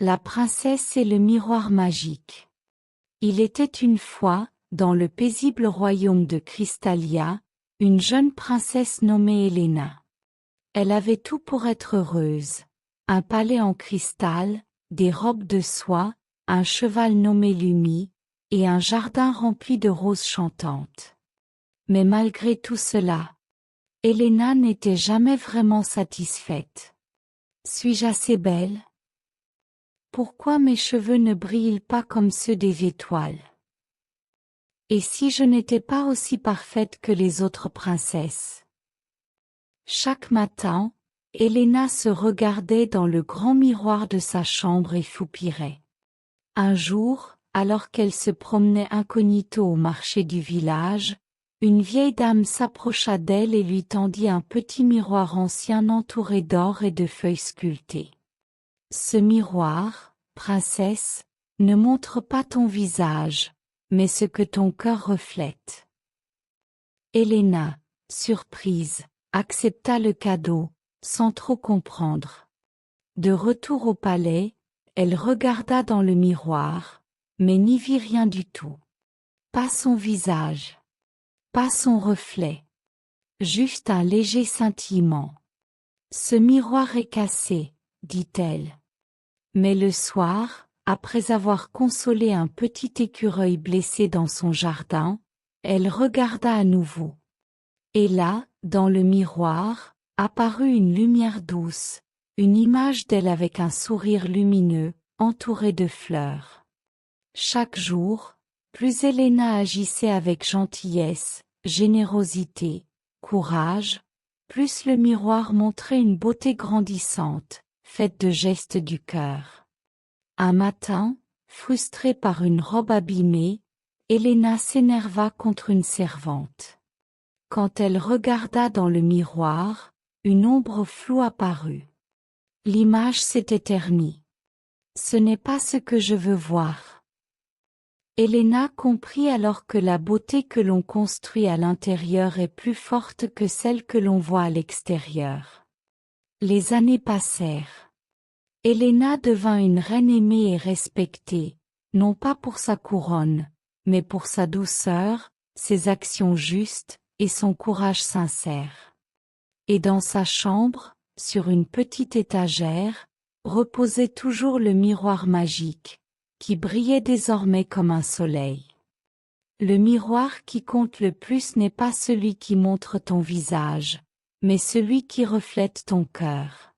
La princesse et le miroir magique. Il était une fois, dans le paisible royaume de Crystalia, une jeune princesse nommée Helena. Elle avait tout pour être heureuse. Un palais en cristal, des robes de soie, un cheval nommé Lumi, et un jardin rempli de roses chantantes. Mais malgré tout cela, Helena n'était jamais vraiment satisfaite. Suis-je assez belle? Pourquoi mes cheveux ne brillent pas comme ceux des étoiles? Et si je n'étais pas aussi parfaite que les autres princesses? Chaque matin, Helena se regardait dans le grand miroir de sa chambre et soupirait. Un jour, alors qu'elle se promenait incognito au marché du village, une vieille dame s'approcha d'elle et lui tendit un petit miroir ancien entouré d'or et de feuilles sculptées. Ce miroir, princesse, ne montre pas ton visage, mais ce que ton cœur reflète. Helena, surprise, accepta le cadeau, sans trop comprendre. De retour au palais, elle regarda dans le miroir, mais n'y vit rien du tout. Pas son visage. Pas son reflet. Juste un léger scintillement. Ce miroir est cassé, dit-elle. Mais le soir, après avoir consolé un petit écureuil blessé dans son jardin, elle regarda à nouveau. Et là, dans le miroir, apparut une lumière douce, une image d'elle avec un sourire lumineux, entouré de fleurs. Chaque jour, plus Helena agissait avec gentillesse, générosité, courage, plus le miroir montrait une beauté grandissante, faite de gestes du cœur. Un matin, frustrée par une robe abîmée, Helena s'énerva contre une servante. Quand elle regarda dans le miroir, une ombre floue apparut. L'image s'était ternie. Ce n'est pas ce que je veux voir. Helena comprit alors que la beauté que l'on construit à l'intérieur est plus forte que celle que l'on voit à l'extérieur. Les années passèrent. Helena devint une reine aimée et respectée, non pas pour sa couronne, mais pour sa douceur, ses actions justes, et son courage sincère. Et dans sa chambre, sur une petite étagère, reposait toujours le miroir magique, qui brillait désormais comme un soleil. Le miroir qui compte le plus n'est pas celui qui montre ton visage, mais celui qui reflète ton cœur.